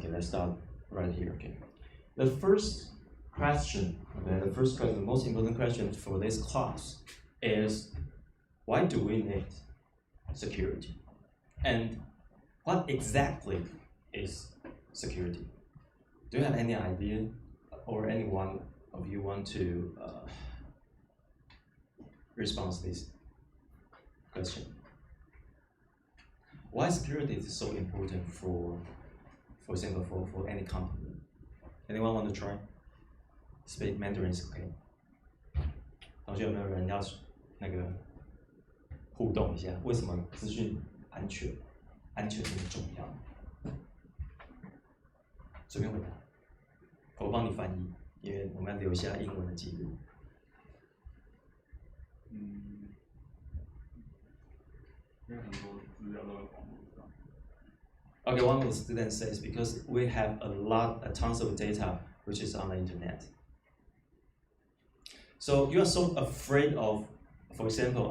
Okay, let's start right here. Okay, the first question, the most important question for this class is, why do we need security? And what exactly is security? Do you have any idea, or any one of you want to respond to this question? Why security is so important for example, for any company? Anyone want to try? Speak Mandarin is okay. 同学有没有人要那个互动一下？为什么资讯安全这么重要？随便回答，我帮你翻译，因为我们要留下英文的记录。因为很多资料都在网络上。Okay, one of the students says because we have tons of data which is on the internet. So you are so afraid of, for example,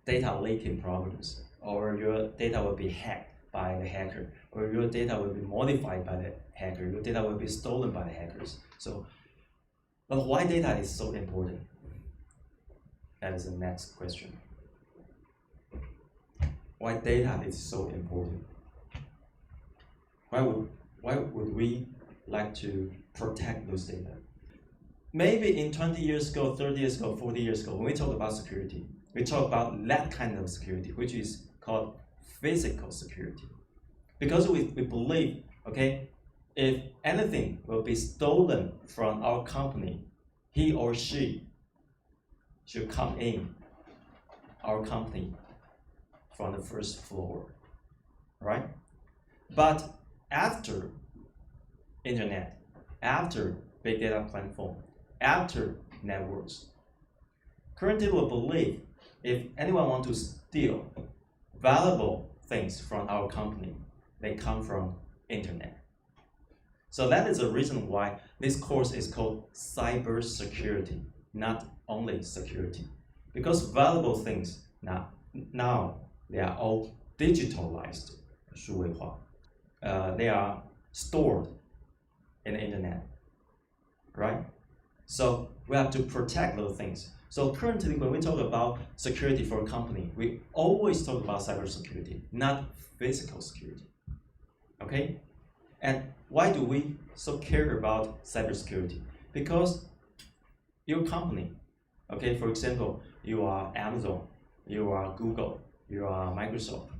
data leaking problems, or your data will be hacked by the hacker, or your data will be modified by the hacker, your data will be stolen by the hackers. So, but why data is so important? That is the next question. Why data is so important? Why would we like to protect those data? Maybe in 20 years ago, 30 years ago, 40 years ago, when we talk about security, we talk about that kind of security, which is called physical security. Because we believe, okay, if anything will be stolen from our company, he or she should come in our company from the first floor, right? But after internet, after big data platform, after networks, current people believe if anyone wants to steal valuable things from our company, they come from internet. So that is the reason why this course is called cybersecurity, not only security. Because valuable things now they are all digitalized, 数位化. They are stored in the internet, right? So we have to protect those things. So currently, when we talk about security for a company, we always talk about cybersecurity, not physical security. Okay? And why do we so care about cybersecurity? Because your company, okay, for example, you are Amazon, you are Google, you are Microsoft,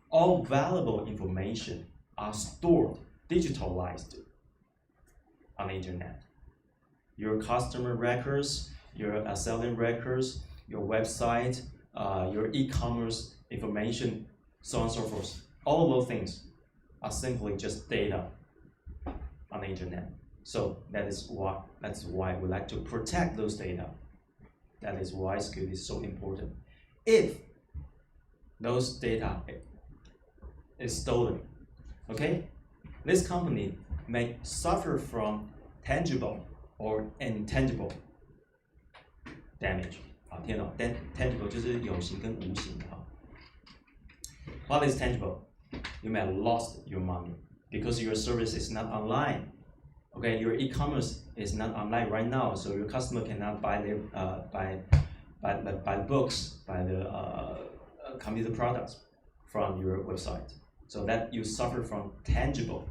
all valuable information are stored, digitalized on the internet. Your customer records, your selling records, your website, your e-commerce information, so on and so forth. All of those things are simply just data on the internet. So that's why we like to protect those data. That is why security is so important. If those data is stolen, okay, this company may suffer from tangible or intangible damage. 好，听懂 ？Tangible 就是有形跟无形的哈。What is tangible? You may have lost your money because your service is not online. Okay, your e-commerce is not online right now, so your customer cannot buy their buy books, buy the computer products from your website. So that you suffer from tangible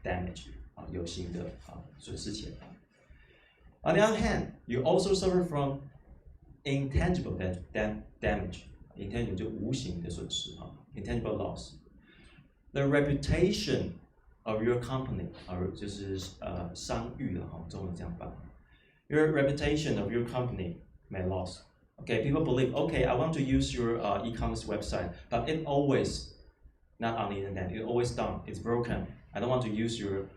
damage. 有形的损失钱。On the other hand, you also suffer from intangible damage. Intangible 就无形的损失intangible loss. The reputation of your company, 就是商誉了中文这样办。Your reputation of your company may lost. Okay, people believe, okay, I want to use your e-commerce website, but it always not on the internet. It's always down. It's broken. I don't want to use your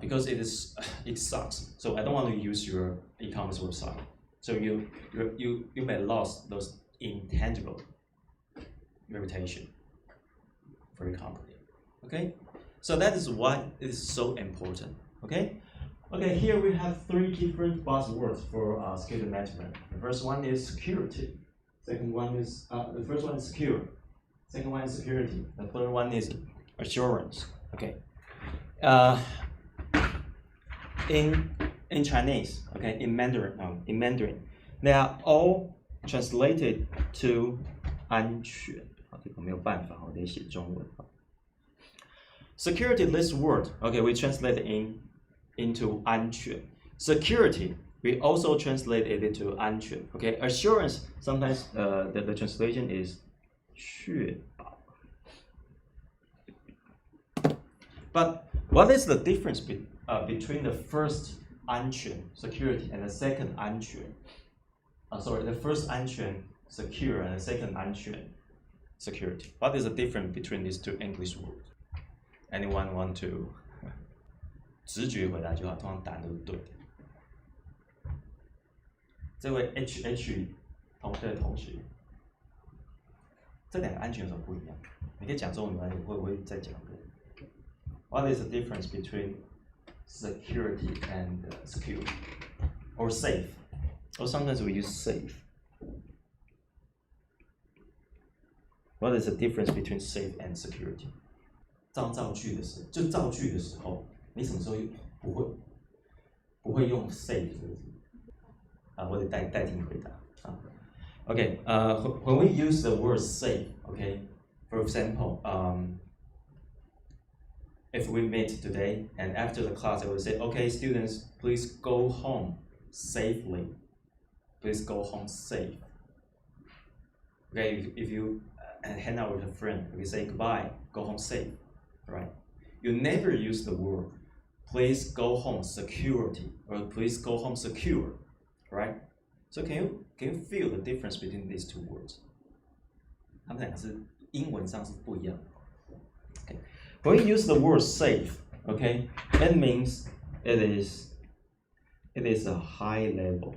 because it sucks. So I don't want to use your e-commerce website. So you may lose those intangible reputation for your company. Okay, so that is why it is so important. Okay, here we have three different buzzwords for security management. The first one is security. Second one is the first one is secure. Second one is security. The third one is assurance. Okay. in Chinese, okay, in Mandarin, they are all translated to 安全。这个没有办法，我得写中文。Security, this word, okay, we translate it into 安全。Security, we also translate it into 安全。Okay, assurance, sometimes the translation is 确保。But what is the difference between the first 安全 security and the second 安全 the first 安全 secure and the second 安全 security. What is the difference between these two English words? Anyone want to? 直觉回答就好，通常答案都是对的。这位 HH 同学，这两个安全有什么不一样？你可以讲中文没关系，我会再讲的。What is the difference between security and secure, or safe? Or sometimes we use safe. What is the difference between safe and security? 造句的时候，就造句的时候，你什么时候不会用 safe 这个字？我得代替回答。Okay, when we use the word safe, okay, for example, if we meet today and after the class I will say, okay, students, please go home safely. Please go home safe. Okay, if you hang out with a friend, you say goodbye, go home safe, right? You never use the word, please go home security, or please go home secure, right? So can you feel the difference between these two words? 它们两个是英文上是不一样的。Okay. When we use the word safe, okay, it means it is a high level.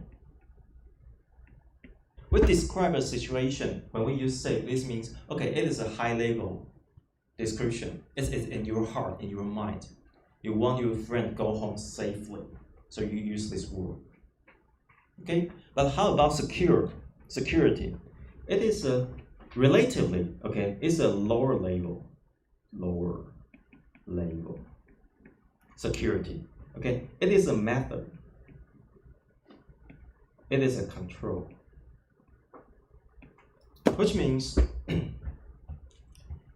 We describe a situation when we use safe. This means, okay, it is a high level description. It's in your heart, in your mind. You want your friend go home safely, so you use this word. Okay, but how about security? It is a relatively, okay, it's a lower level security. Okay, it is a method. It is a control. Which means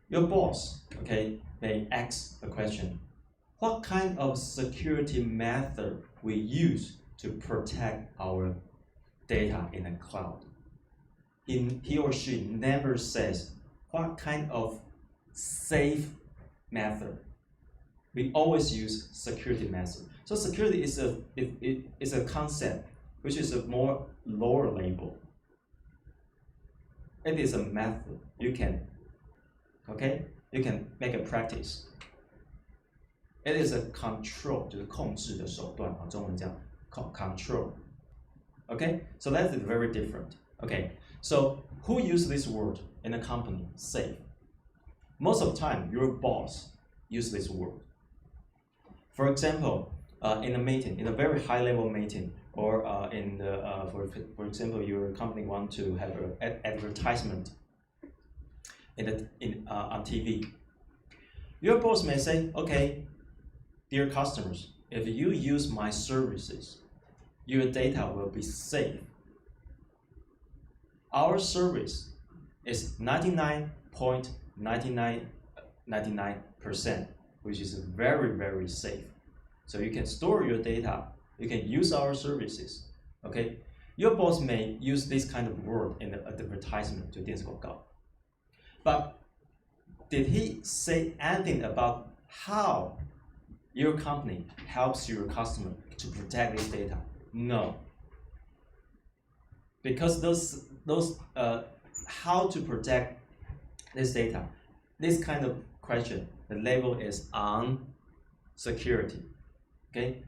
your boss, okay, may ask a question. What kind of security method we use to protect our data in the cloud? He or she never says what kind of safe method. We always use security method. So security is a concept which is a more lower level. It is a method you can make a practice. It is a control, 就是控制的手段，中文讲 control. Okay, so that is very different. Okay, so who uses this word in a company? Safe. Most of the time, your boss uses this word. For example, in a meeting, in a very high-level meeting, or in the for example, your company want to have an advertisement on TV. Your boss may say, okay, dear customers, if you use my services, your data will be safe. Our service is 99.9999%, which is very, very safe. So you can store your data, you can use our services. Okay? Your boss may use this kind of word in the advertisement to 电视广告. But did he say anything about how your company helps your customer to protect this data? No. Because those how to protect this data, this kind of question, the label is on security. Okay?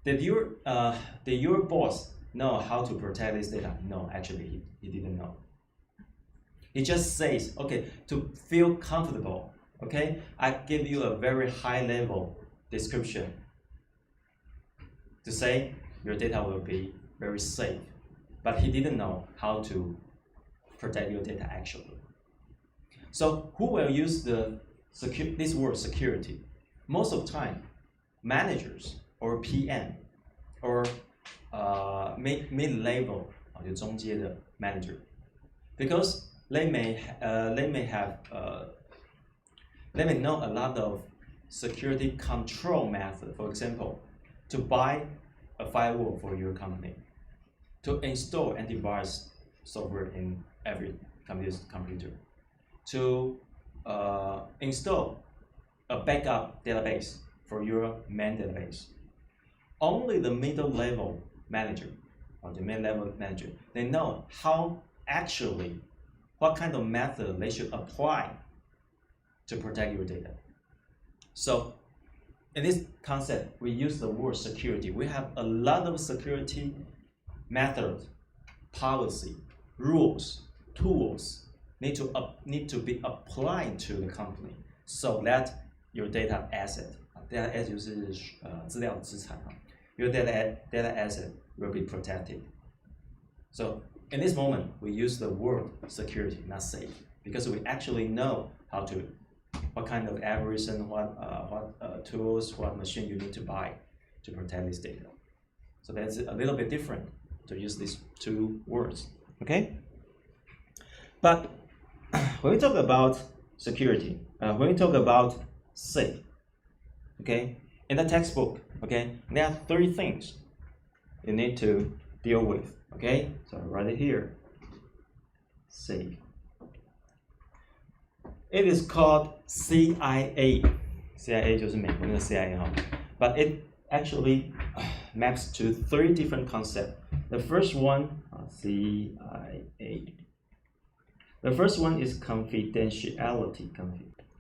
Did your boss know how to protect this data? No, actually he didn't know. He just says, okay, to feel comfortable, okay, I give you a very high level description to say your data will be very safe. But he didn't know how to protect your data actually. So who will use this word security? most of the time, managers or PM or mid-level 就中阶的 manager, because they may know a lot of security control method. For example, to buy a firewall for your company, to install antivirus software in every computer, to install a backup database for your main database. Only the middle level manager or the mid-level manager, they know how actually, what kind of method they should apply to protect your data. So in this concept, we use the word security. We have a lot of security methods, policy, rules, tools need to be applied to the company so that your data asset, data asset 就是资料资产啊 your data asset will be protected. So in this moment, we use the word security, not safe, because we actually know what kind of algorithm, what tools, what machine you need to buy to protect this data. So that's a little bit different to use these two words, okay? But when we talk about security, when we talk about safe, okay, in the textbook, okay, there are 3 things you need to deal with, okay? So I write it here, safe. It is called CIA. CIA 就是美国那个 CIA 哈 but it actually maps to 3 different concepts. The first one, CIA. The first one is confidentiality.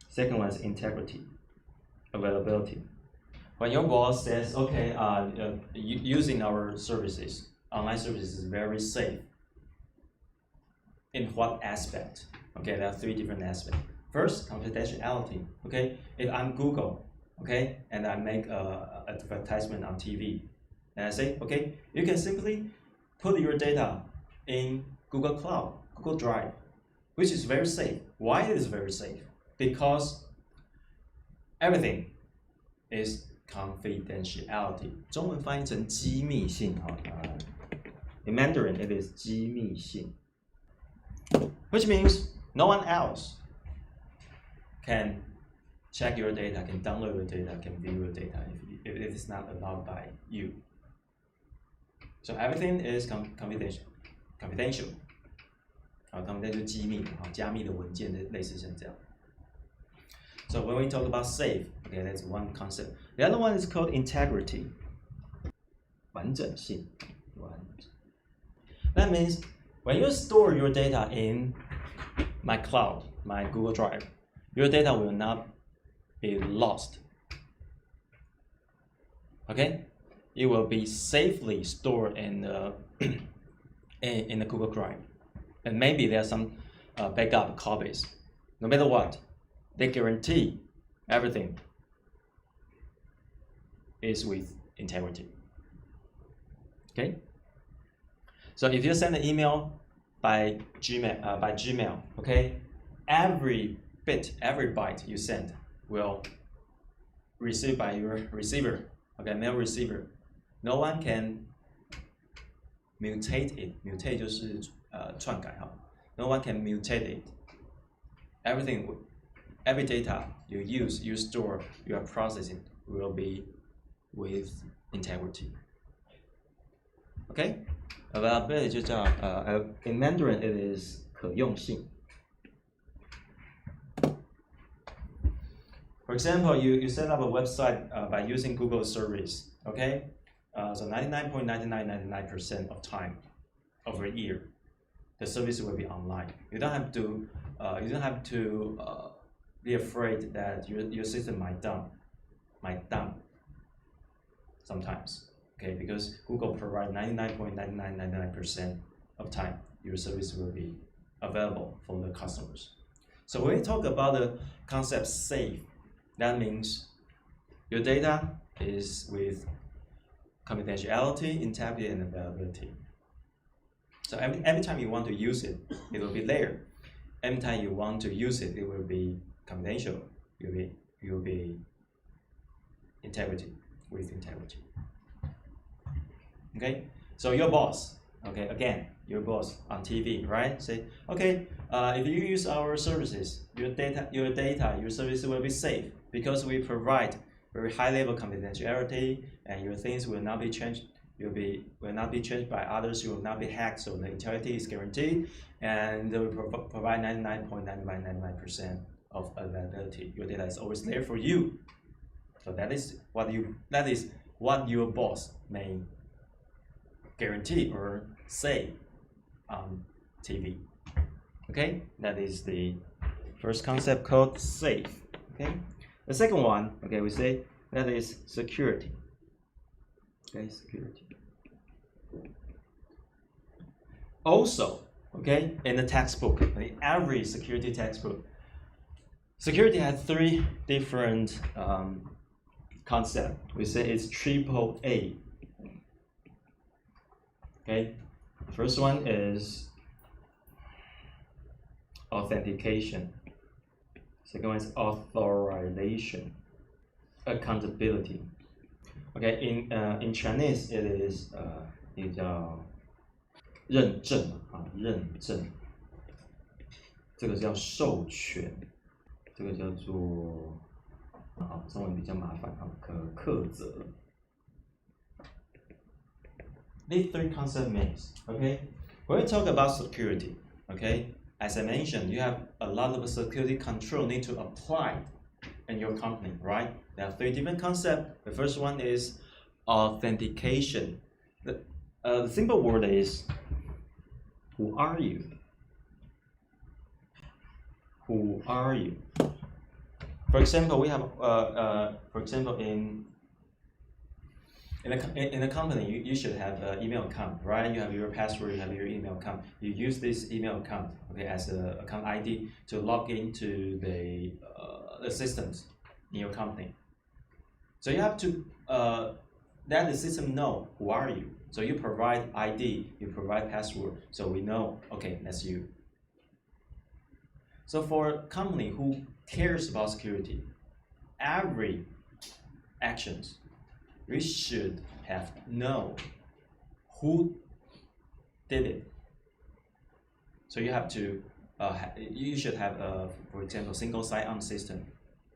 Second one is integrity, availability. When your boss says, okay, using our services, online services is very safe. In what aspect? Okay, there are 3 different aspects. First, confidentiality. Okay, if I'm Google, okay, and I make an advertisement on TV, and I say, okay, you can simply put your data in Google Cloud, Google Drive, which is very safe. Why it is very safe? Because everything is confidentiality. 中文翻译成机密性哈，in Mandarin it is 机密性 which means no one else can check your data, can download your data, can view your data if it is not allowed by you. So everything is confidential. confidential 机密加密的文件类似像这样。So when we talk about safe, okay, that's one concept. The other one is called integrity. 完整性。That means when you store your data in my cloud, my Google Drive, your data will not be lost. Okay? It will be safely stored in the in the Google Drive. And maybe there are some backup copies. No matter what, they guarantee everything is with integrity. Okay? So if you send an email by Gmail, okay, every bit, every byte you send will receive by your receiver, okay, mail receiver. No one can mutate it. Mutate 就是篡改哈。No one can mutate it. Everything, every data you use, you store, you are processing will be with integrity. Okay? Availability 就叫in Mandarin it is 可用性。For example, you set up a website by using Google service, okay? So 99.9999% of time over a year, the service will be online. You don't have to be afraid that your system might down sometimes, okay? Because Google provides 99.9999% of time your service will be available for the customers. So when we talk about the concept safe, that means your data is with confidentiality, integrity, and availability. So every time you want to use it, it will be there. Every time you want to use it, it will be confidential. It will be integrity, with integrity. Okay, so your boss, okay, again, your boss on TV, right? Say, okay, if you use our services, your services will be safe because we provide very high level confidentiality, and your things will not be changed. Will not be changed by others. You will not be hacked. So the integrity is guaranteed, and they will provide 99.99% of availability. Your data is always there for you. So that is what your boss may guarantee or say on TV. Okay, that is the first concept called safe. Okay, the second one, okay, we say that is security. Okay, security. Also, okay, in the textbook, in every security textbook, security has three different concepts. We say it's triple A. Okay, the first one is authentication. Second one is authorization, accountability. Okay, in Chinese it is 也叫认证啊，认证，这个叫授权，这个叫做中文比较麻烦啊，课责。These three concepts means, okay, when we talk about security, okay, as I mentioned, you have a lot of security control need to apply in your company, right? There are three different concepts. The first one is authentication. The simple word is, who are you? Who are you? For example, we have, for example, in a company, you should have an email account, right? You have your password, you have your email account. You use this email account, okay, as an account ID to log into the systems in your company. So you have to let the system know who are you. So you provide ID, you provide password, so we know, okay, that's you. So for a company who cares about security, every actions, we should have know who did it. So you have to, you should have, for example, single sign-on system,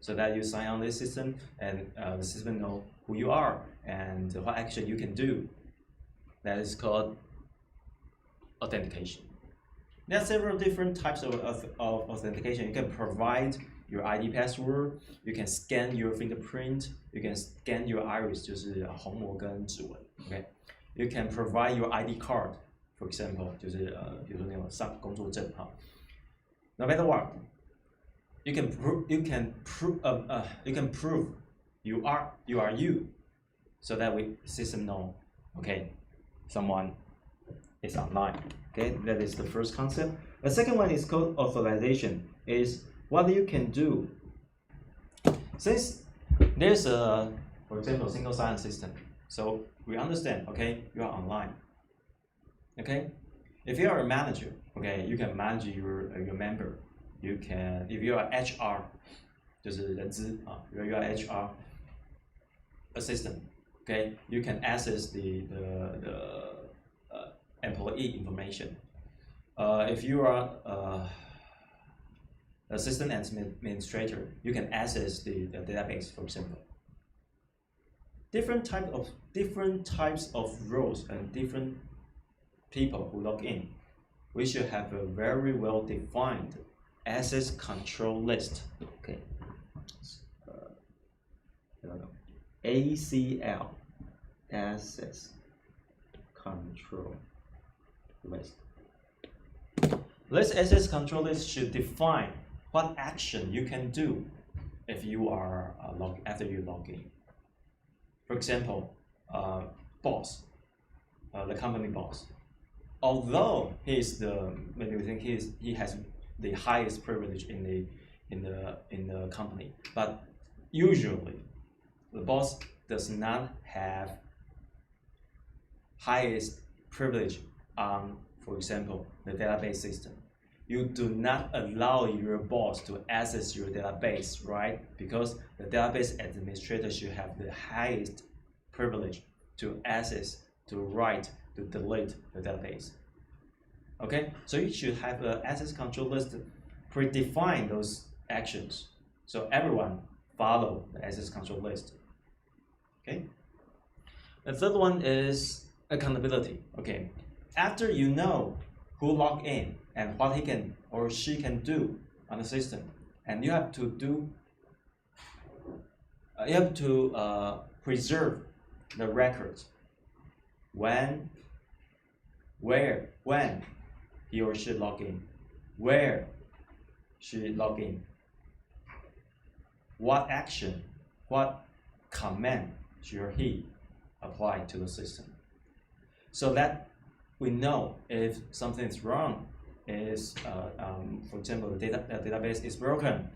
so that you sign on this system and the system know who you are and what action you can do. That is called authentication. There are several different types of authentication. You can provide your ID password, you can scan your fingerprint, you can scan your iris, 就是虹膜跟指纹 ，OK。You can provide your ID card, for example, 就是比如说那种上工作证哈。No matter what, you can prove you are you, so that we system know, okay, someone is online. Okay, that is the first concept. The second one is called authorization. Is what you can do. Since there's a, for example, single sign-on system, so we understand. Okay, you are online. Okay, if you are a manager, okay, you can manage your member. You can, if you are HR, 就是人资啊 ，if you are HR assistant, okay, you can access the employee information. If you are assistant administrator, you can access the database, for example. Different types of roles and different people who log in. We should have a very well defined access control list. Okay. ACL, access control list. This access control list should define what action you can do if you are after you log in. For example, boss, the company boss. Although maybe we think he has the highest privilege in the company, but usually the boss does not have highest privilege on, for example, the database system. you do not allow your boss to access your database, right? Because the database administrator should have the highest privilege to access, to write, to delete the database. Okay, so you should have an access control list predefine those actions, so everyone follow the access control list. Okay. The third one is accountability. Okay, after you know who logged in and what he can or she can do on the system, and you have to preserve the records when, where, when he or she log in, where she log in, what action, what command she or he applied to the system, so that we know if something is wrong, is for example the database is broken,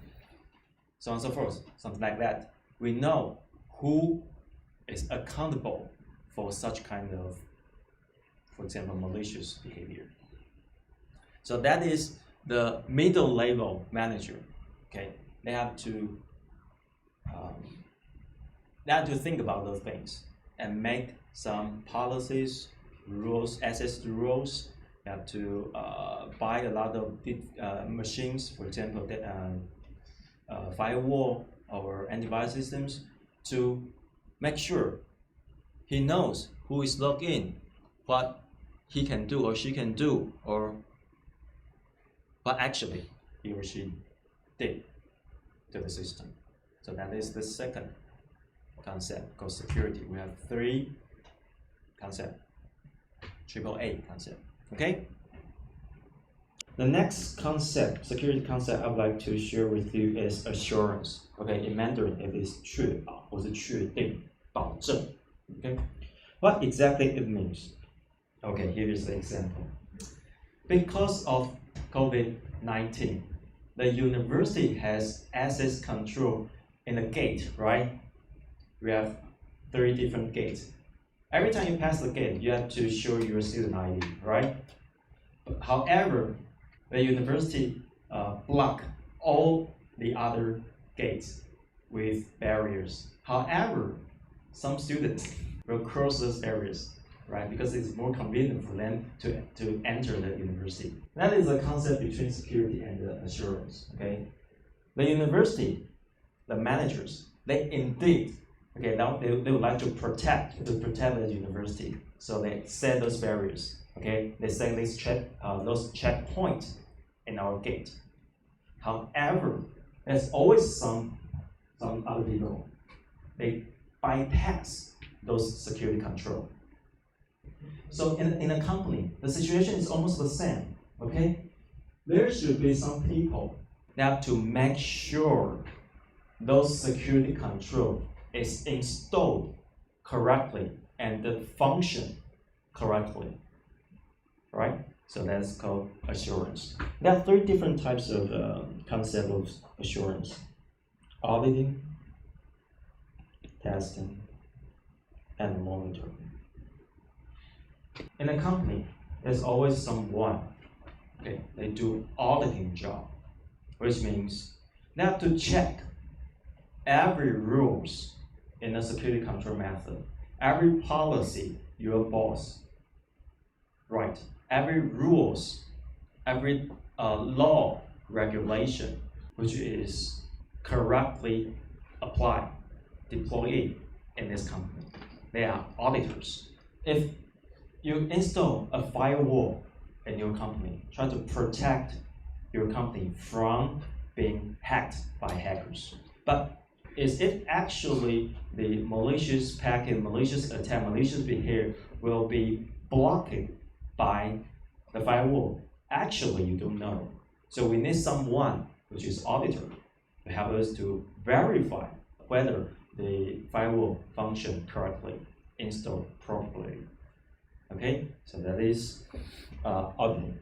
so on and so forth, something like that. We know who is accountable for such kind of, for example, malicious behavior. So that is the middle level manager. Okay, they have to think about those things and make some policies, rules, access rules. They have to buy a lot of machines, for example, firewall or antivirus systems, to make sure he knows who is logged in, what he can do or she can do, or what actually he or she did to the system. So that is the second concept called security. We have three concepts, AAA concept. Okay. The next concept, security concept I would like to share with you is assurance. Okay, in Mandarin it is 确保或是确定保证. Okay, what exactly it means? Okay, here is the example. Because of COVID-19, the university has access control in the gate, right? We have 3 different gates. Every time you pass the gate, you have to show your student ID, right? However, the university block all the other gates with barriers. However, some students will cross those barriers, right? Because it's more convenient for them to enter the university. That is the concept between security and assurance. Okay, the university, the managers, they indeed, okay, now they would like to protect the university, so they set those barriers. Okay, they set these those checkpoints in our gate. However, there's always some other people, they bypass those security control. So in a company, the situation is almost the same. Okay, there should be some people that to make sure those security control is installed correctly and function correctly, right? So that's called assurance. There are 3 different types of concept of assurance: auditing, testing, and monitoring. In a company, there's always someone, okay, they do auditing job, which means they have to check every rules in a security control method, every policy your boss write, every rules, every law, regulation, which is correctly applied, deployed in this company. They are auditors. If you install a firewall in your company, try to protect your company from being hacked by hackers. But is it actually the malicious packet, malicious attack, malicious behavior will be blocked by the firewall? Actually, you don't know. So we need someone, which is auditor, to help us to verify whether the firewall function correctly, installed properly. Okay, so that is auditing.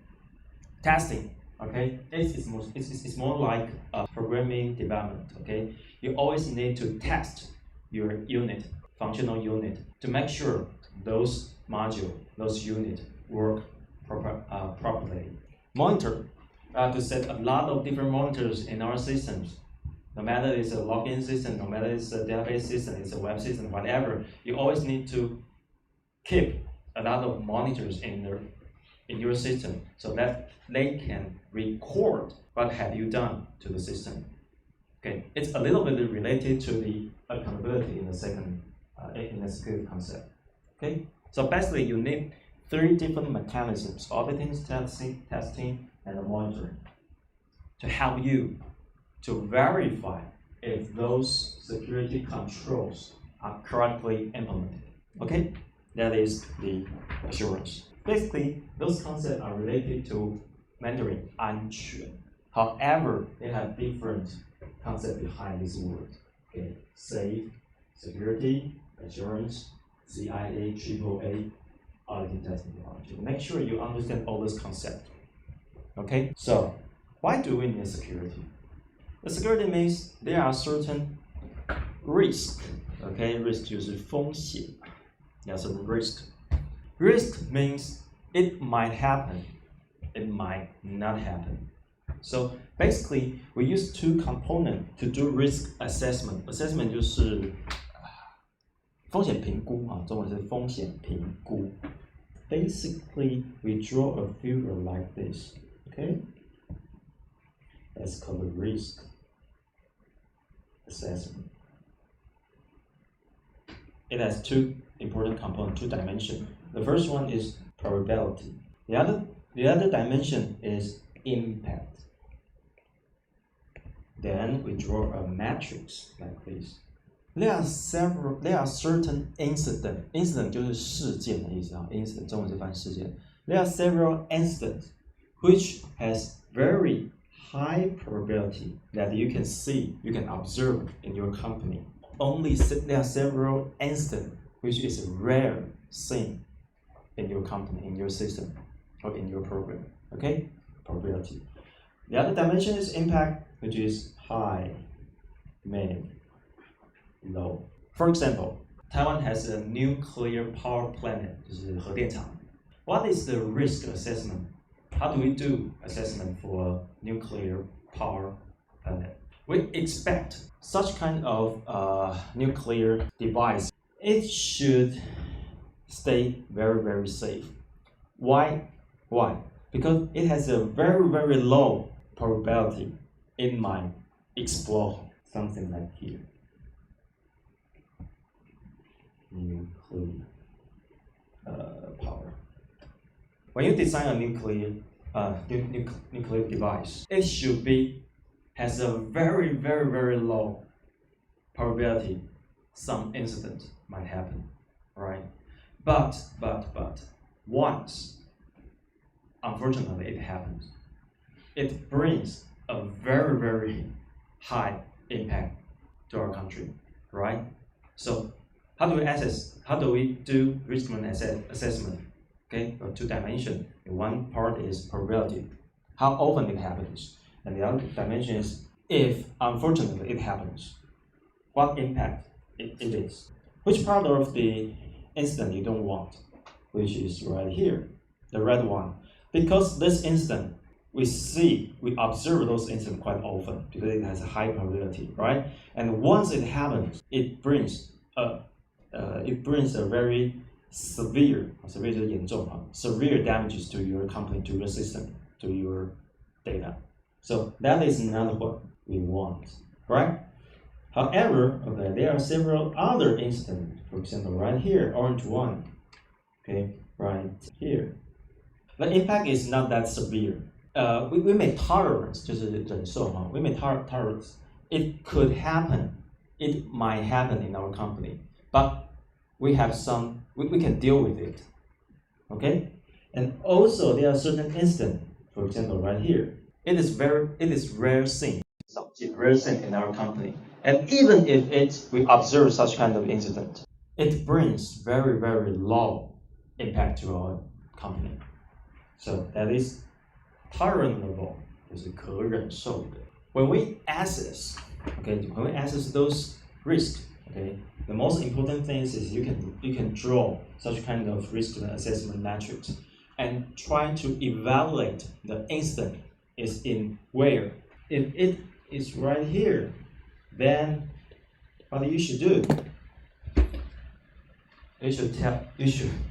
Testing, okay, it's more like programming development. Okay, you always need to test your unit, functional unit, to make sure those module, those unit work properly. Monitor, to set a lot of different monitors in our systems. No matter it's a login system, no matter it's a database system, it's a web system, whatever, you always need to keep a lot of monitors in your system so that they can record what have you done to the system. Okay, it's a little bit related to the accountability in the security concept. Okay, so basically you need 3 different mechanisms: auditing, testing, and monitoring, to help you to verify if those security controls are correctly implemented. Okay, that is the assurance. Basically, those concepts are related to Mandarin 安全. However, they have different concepts behind this word. Okay, safe, security, assurance, CIA, AAA, auditing, testing, technology. Make sure you understand all those concepts. Okay, so why do we need security? The security means there are certain risks. Okay, risk 就是风险. There are certain risks. Risk means it might happen, it might not happen. So basically, we use 2 components to do risk assessment. Assessment 就是风险评估啊，中文是风险评估. Basically, we draw a figure like this. Okay, that's called the risk assessment. It has 2 important components, 2 dimensions. The first one is probability. The other dimension is impact. Then we draw a matrix like this. There are certain incident. Incident 就是事件的意思啊。Incident 中文是翻事件。There are several incidents which has very high probability that you can see, you can observe in your company. Only there are several incidents which is a rare thing in your company, in your system, or in your program. Okay, probability. The other dimension is impact, which is high, mid, low. For example, Taiwan has a nuclear power plant, 就是核电厂. What is the risk assessment? How do we do assessment for nuclear power plant? We expect such kind of nuclear device, it should stay very, very safe. Why? Because it has a very, very low probability it might explode, something like here. Nuclear power. When you design a nuclear device, it should has a very, very, very low probability some incident might happen, right? But once, unfortunately, it happens, it brings a very, very high impact to our country, right? So how do we do risk assessment? Okay, 2 dimensions. One part is probability, how often it happens, and the other dimension is if unfortunately it happens, what impact it is. Which part of the incident you don't want, which is right here, the red one. Because this incident, we observe those incidents quite often because it has a high probability, right? And once it happens, it brings a very severe damages to your company, to your system, to your data. So that is not what we want, right? However, okay, there are several other incidents. For example, right here, orange one. Okay, right here. The impact is not that severe. We may tolerance, 就是忍受哈. We may tolerance. It could happen. It might happen in our company, but we have we can deal with it. Okay, and also there are certain incidents. For example, right here, it is rare thing. Rare thing in our company. And even if we observe such kind of incident, it brings very, very low impact to our company. So that is tolerable, 就是可忍受的. When we assess those risks, okay, the most important thing is you can draw such kind of risk assessment metrics and try to evaluate the incident is in where. If it is right here, then what you should do? You should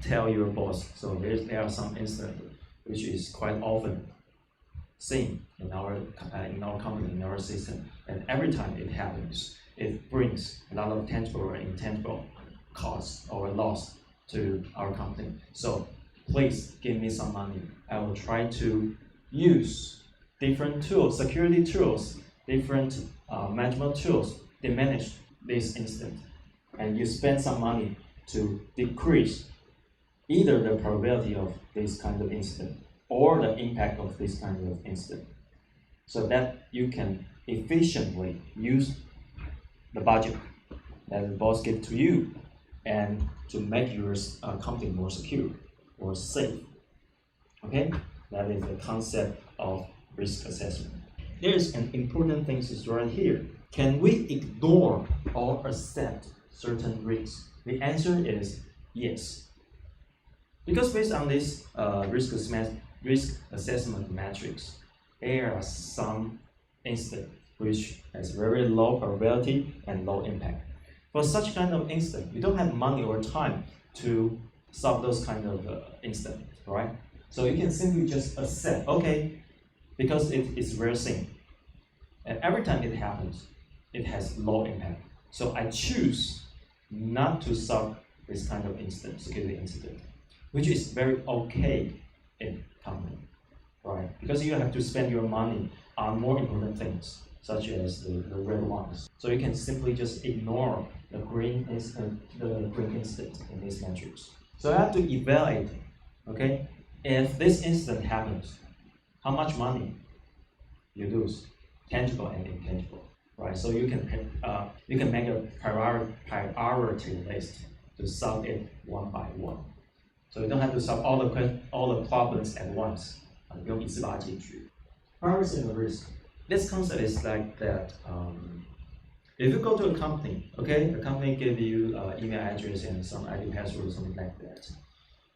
tell your boss. So there are some incidents which is quite often seen in our company, in our system, and every time it happens, it brings a lot of tangible or intangible cost or loss to our company. So please give me some money. I will try to use different tools, security tools, different management tools to manage this incident. And you spend some money to decrease either the probability of this kind of incident or the impact of this kind of incident, so that you can efficiently use the budget that the boss gives to you and to make your company more secure or safe. Okay, that is the concept of risk assessment. There's an important thing is right here. Can we ignore or accept certain risks? The answer is yes. Because based on this risk assessment matrix, there are some incidents which has very low probability and low impact. For such kind of incident, you don't have money or time to solve those kind of incidents, right? So you can simply just accept, okay, because it is very thing, and every time it happens, it has low impact. So I choose not to solve this kind of incident, security incident, which is very okay in company, right? Because you have to spend your money on more important things, such as the red ones. So you can simply just ignore the green incident in this matrix. So I have to evaluate, okay, if this incident happens, how much money you lose, tangible and intangible, right? So you can make a priority list to solve it one by one. So you don't have to solve all the problems at once. 用一次把它解决. Privacy and risk. This concept is like that. If you go to a company, okay, the company give you email address and some ID password or something like that.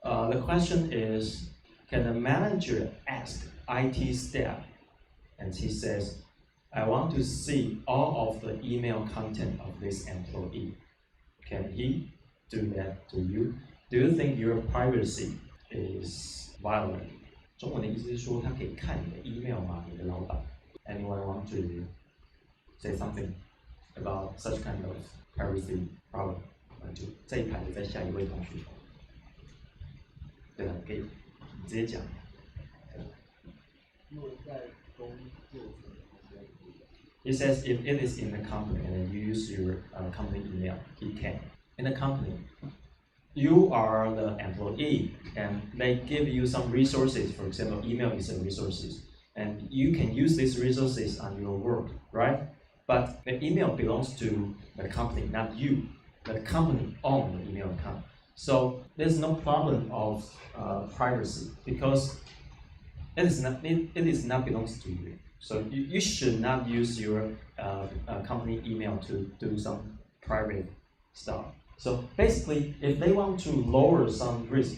The question is, can the manager ask IT staff, and he says, I want to see all of the email content of this employee. Can he do that to you? Do you think your privacy is violated? 中文的意思是说，他可以看你的 email 吗？你的老板 ？Anyone want to say something about such kind of privacy problem？ 就这一排的，在下一位同学。对了，可以直接讲。如果在工作中 He says if it is in the company and you use your company email, he can. In the company, you are the employee and they give you some resources. For example, email is a resources and you can use these resources on your work, right? But the email belongs to the company, not you. The company owns the email account. So there's no problem of privacy because it is not belongs to you. So you should not use your company email to do some private stuff. So basically, if they want to lower some risk,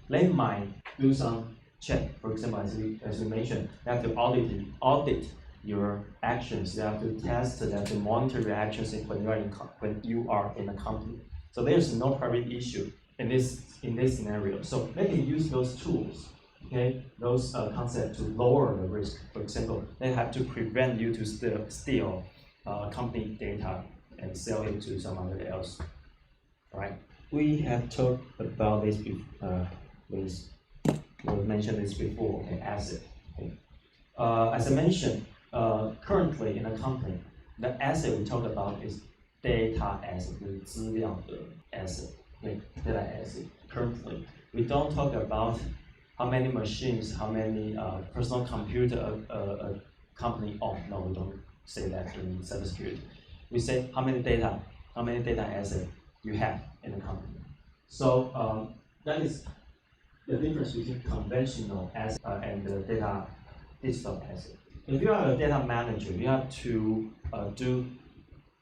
they might do some check. For example, as we mentioned, they have to audit your actions. They have to test. They have to monitor your actions when you are in a company. So there's no private issue in this scenario. So they can use those tools, okay, those concepts to lower the risk. For example, they have to prevent you to steal company data and sell it to someone else. Right? We have talked about this before. We mentioned this before. Okay, asset. Okay. As I mentioned, currently in a company, the asset we talk about is data asset, 资料的 asset. Okay, data asset. Currently, we don't talk about how many machines, how many personal computer a company owns. No, we don't say that in cybersecurity. We say how many data assets you have in the company. So that is the difference between conventional asset and the digital asset. If you are a data manager, you have to do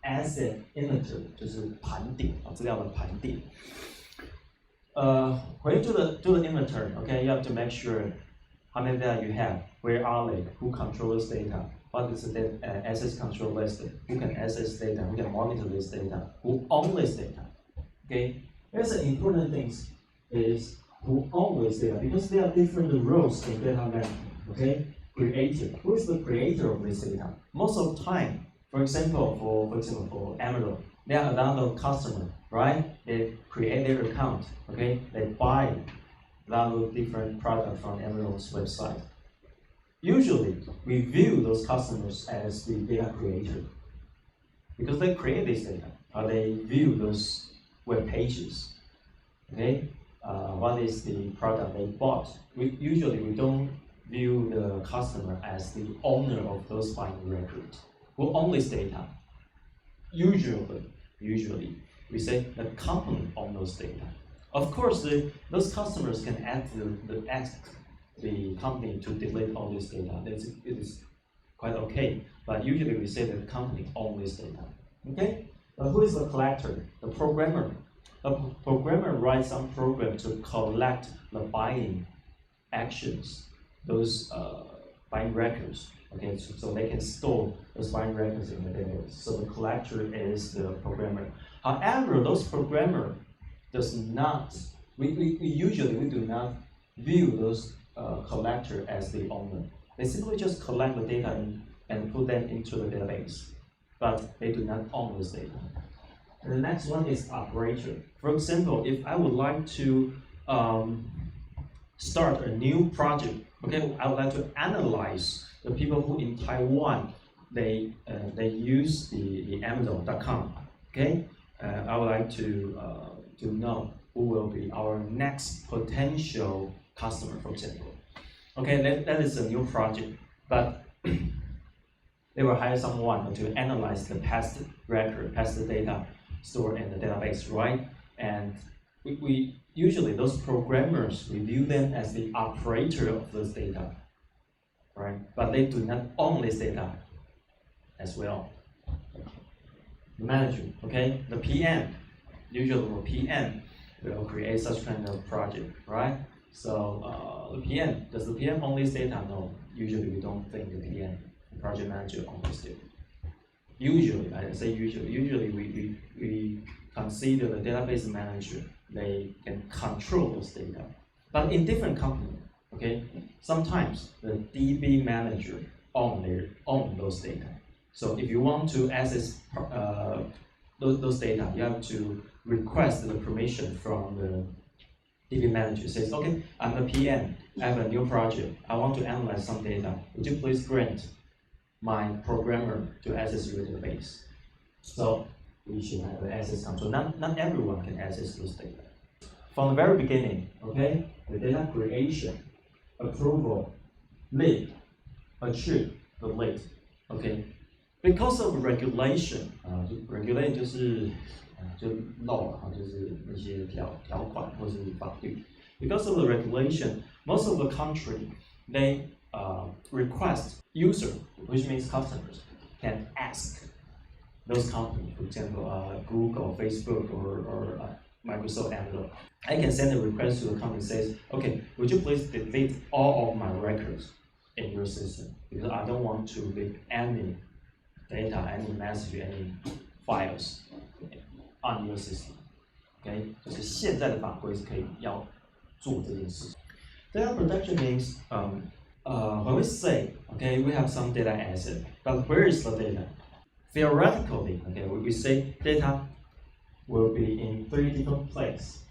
asset inventory, 就是盘点资料的盘点。When you do the inventory, okay, you have to make sure how many data you have, where are they, who controls data, what is the access control list, who can access data, who can monitor this data, who owns this data. Okay, here's the important things is who owns this data, because there are different roles in data management. Okay, creator, who is the creator of this data? Most of the time, for example, for Amazon, there are a lot of customers, right? They create their account, okay? They buy a lot of different products from Amazon's website. Usually, we view those customers as the data creator because they create this data, or they view those web pages. Okay, what is the product they bought? Usually we don't view the customer as the owner of those buying records. Who owns this data? Usually, we say the company owns those data. Of course, those customers can ask the company to delete all this data. It is quite okay, but usually we say that the company owns this data. Okay, but who is the collector? The programmer. The programmer writes some program to collect the buying actions, those buying records. Okay, so they can store those buying records in the database. So the collector is the programmer. However, those programmer does not. We usually do not view those collector as the owner. They simply just collect the data and put them into the database, but they do not own this data. And the next one is operator. For example, if I would like to start a new project, okay, I would like to analyze the people who in Taiwan they use the Amazon.com. Okay, I would like to know who will be our next potential customer, for example. Okay, that is a new project, but they will hire someone to analyze the past record, past data stored in the database, right? And we usually those programmers we view them as the operator of those data, right? But they do not own this data as well. The manager, okay, the PM, usually the PM will create such kind of project, right? So the PM, does the PM own this data? No, usually we don't think the PM, the project manager, owns this data. Usually, I say usually we consider the database manager, they can control those data. But in different companies, okay, sometimes the DB manager own those data. So if you want to access those data, you have to request the permission from the DB manager. Says, okay, I'm the PM, I have a new project, I want to analyze some data. Would you please grant my programmer to access your database? So we should have the access control. Not everyone can access those data. From the very beginning, okay, the data creation, approval, lead, achieve, the lead, okay. Because of regulation, regulation 就漏了就是那些条款或是法律。Because of the regulation, most of the country they request user, which means customers, can ask those companies, for example, Google, Facebook, or Microsoft, Amazon. I can send a request to the company that says, okay, would you please delete all of my records in your system because I don't want to leave any data, any message, any files on your system. Okay, 就是现在的法规是可以要做这件事。Data protection means when we say, okay, we have some data asset, but where is the data? Theoretically, okay, we say data will be in 3 different places.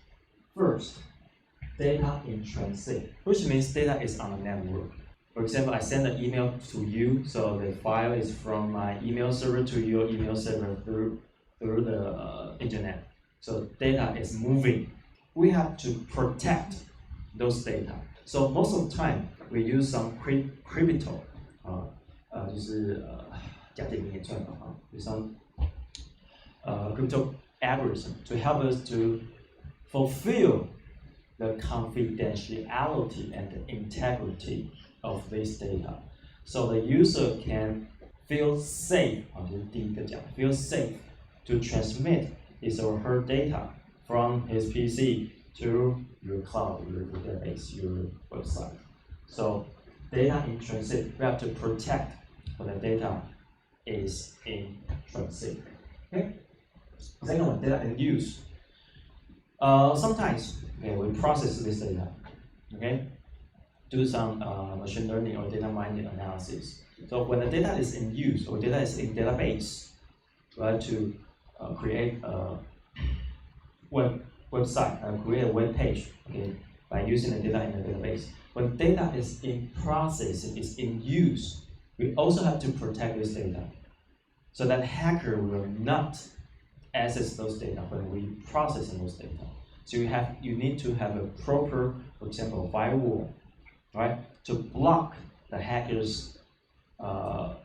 First, data in transit, which means data is on a network. For example, I send an email to you, so the file is from my email server to your email server through the internet. So data is moving. We have to protect those data. So most of the time, we use some crypto, 就是假定演算法啊，有 some crypto algorithm to help us to fulfill the confidentiality and the integrity of this data, so the user can feel safe. 就是第一个讲 feel safe to transmit his or her data from his PC to your cloud, your database, your website. So data in transit, we have to protect when the data is in transit. Okay. Second one, data in use. Sometimes, okay, we process this data, okay, do some machine learning or data mining analysis. So when the data is in use or data is in database, we have to create a website, create a web page, okay, by using the data in the database. When data is in processing, is in use, we also have to protect this data so that hacker will not access those data when we processing those data. So you need to have a proper, for example, firewall, right, to block the hackers'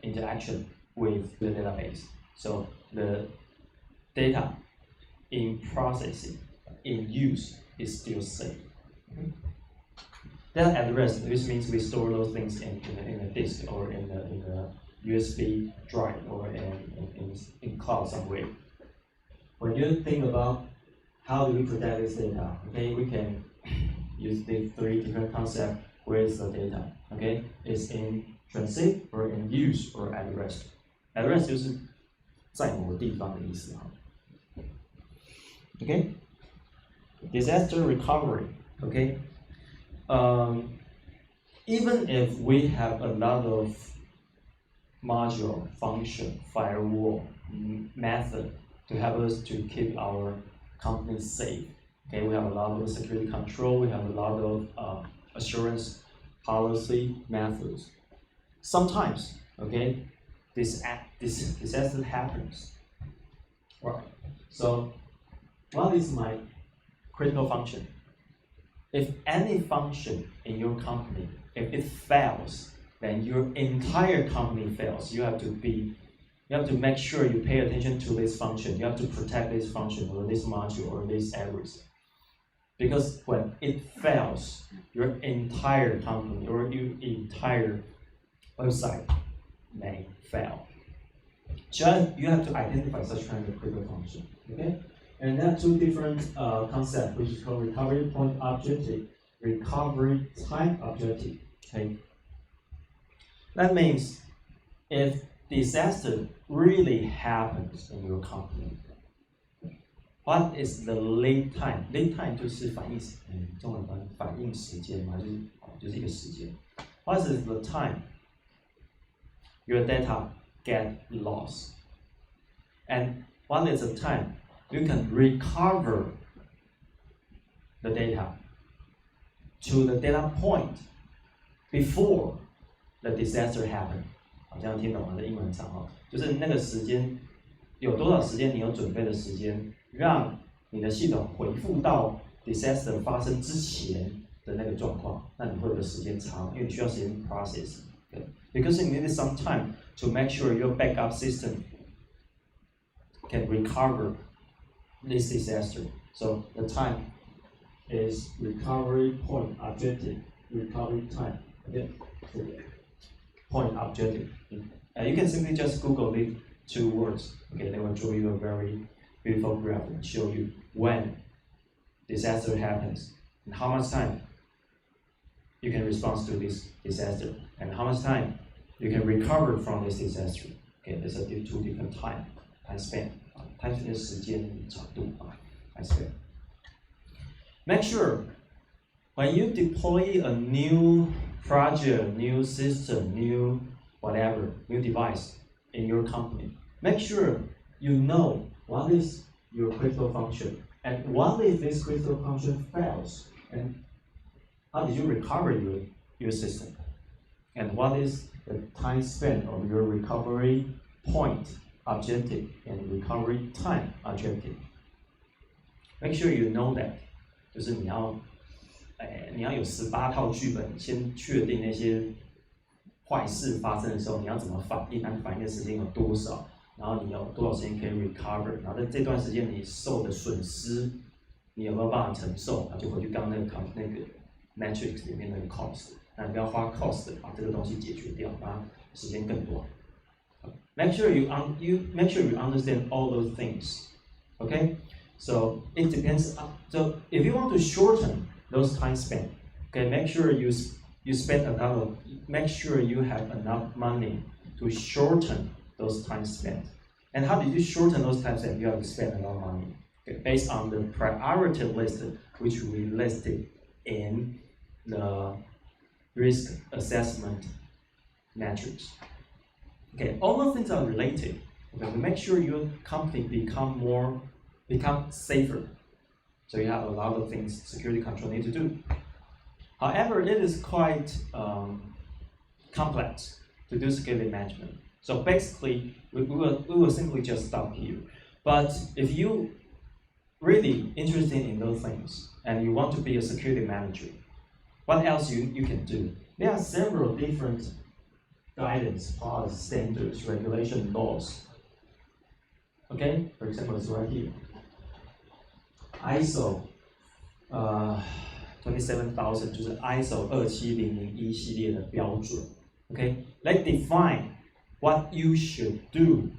interaction with the database. So the data in processing, in use, is still safe. Okay? Data at rest, which means we store those things in a disk or in a USB drive or in cloud somewhere. When you think about how do we protect this data, okay, we can use the 3 different concepts. Where is the data? Okay, it's in transit or in use or at rest. At rest 就是在某个地方的意思哈。Okay, disaster recovery. Okay, even if we have a lot of module, function, firewall, method to help us to keep our company safe. Okay, we have a lot of security control, we have a lot of assurance policy methods. Sometimes, okay, this disaster happens. Right. So, what is my critical function? If any function in your company, if it fails, then your entire company fails. You have to make sure you pay attention to this function. You have to protect this function or this module or these areas. Because when it fails, your entire company or your entire website may fail. Just you have to identify such kind of critical function. Okay? And there are 2 different concepts, which is called recovery point objective, recovery time objective. Okay? That means if disaster really happens in your company, what is the lead time? Lead time 就是反应中文反应时间嘛，就是一个时间。What is the time your data get lost? And what is the time you can recover the data to the data point before the disaster happened? 好像听懂了，这英文很长哦，就是那个时间有多少时间你有准备的时间，让你的系统回复到 disaster 发生之前的那个状况，那你会有个时间差，因为你需要时间 process。Because you need some time to make sure your backup system can recover this disaster. So the time is recovery point objective, recovery time. Okay, point objective. You can simply just Google these 2 words. Okay, they will show you a very beautiful graph and show you when disaster happens and how much time you can respond to this disaster and how much time you can recover from this disaster. Okay, there's a 2 different time span. Time span 是时间长度啊 time span. Make sure when you deploy a new project, new system, new whatever, new device in your company, make sure you know what is your critical function and what if this critical function fails and how did you recover your system and what is the time span of your recovery point objective and recovery time objective. Make sure you know that. 就是你要有18套剧本，先确定那些坏事发生的时候你要怎么反应，那你反应的时间有多少，然后你有多少时间可以 recover， 然后在这段时间你受的损失，你有没有办法承受？然后就回去刚刚那个 matrix 里面那个 cost， 那你不要花 cost 把这个东西解决掉，让时间更短。Make sure you understand all those things. Okay, so it depends. So if you want to shorten those time span, okay, make sure you you spend another, make sure you have enough money to shorten those time spent. And how did you shorten those time spent? You have to spend a lot of money. Okay, based on the priority list which we listed in the risk assessment metrics. Okay, all those things are related. Okay, to make sure your company become safer. So you have a lot of things security control need to do. However, it is quite complex to do security management. So basically, we will simply just stop here. But if you really interested in those things and you want to be a security manager, what else you can do? There are several different guidance, policies, standards, regulation, laws. Okay, for example, it's right here. ISO 27000 就是 ISO 27001系列的标准。Okay, let's define what you should do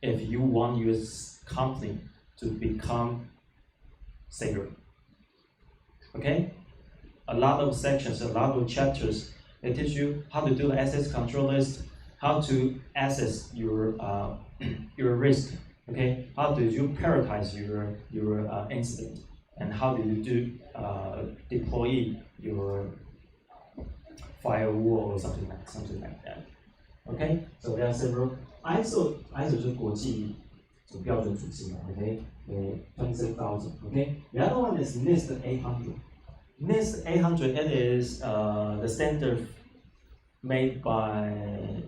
if you want your company to become safer. Okay, a lot of sections, a lot of chapters. They teach you how to do the access control list, how to assess your risk. Okay, how do you prioritize your incident, and how do you deploy your firewall or something like that. Okay, so there are several ISO 就是国际标准组织嘛 ，OK， 27,000 OK. The other one is NIST 800. NIST 800 it is the standard made by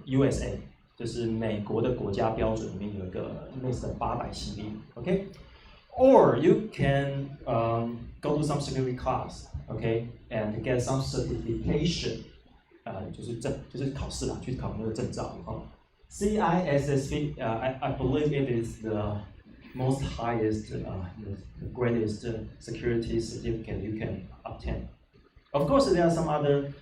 USA. 就是美国的国家标准里面有一个 NIST 800系列 ，OK， or you can go to some security class, okay, and get some certification， 就是考试啦，去考那个证照哦。CISSP, I believe it is the most highest, the greatest security certificate you can obtain. Of course, there are some other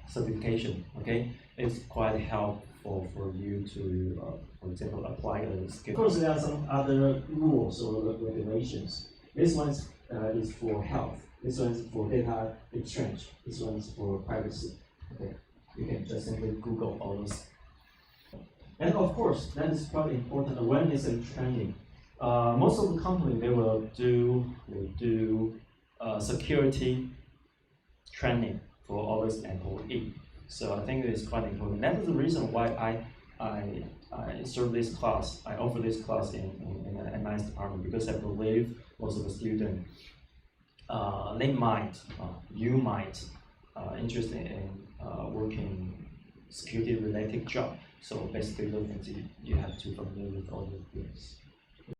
certification, okay, it's quite helpful for you to, for example, apply a skill. Of course, there are some other rules or regulations. This one is for health. This one is for data exchange. This one is for privacy. Okay, you can just simply Google all those. And of course, that is quite important. Awareness and training. Most of the company they will do security training for all those employees. So I think it is quite important. That is the reason why I serve this class. I offer this class in the MIS department because I believe most of the students you might interested in working security related job. So basically, those things you have to familiar with all the things.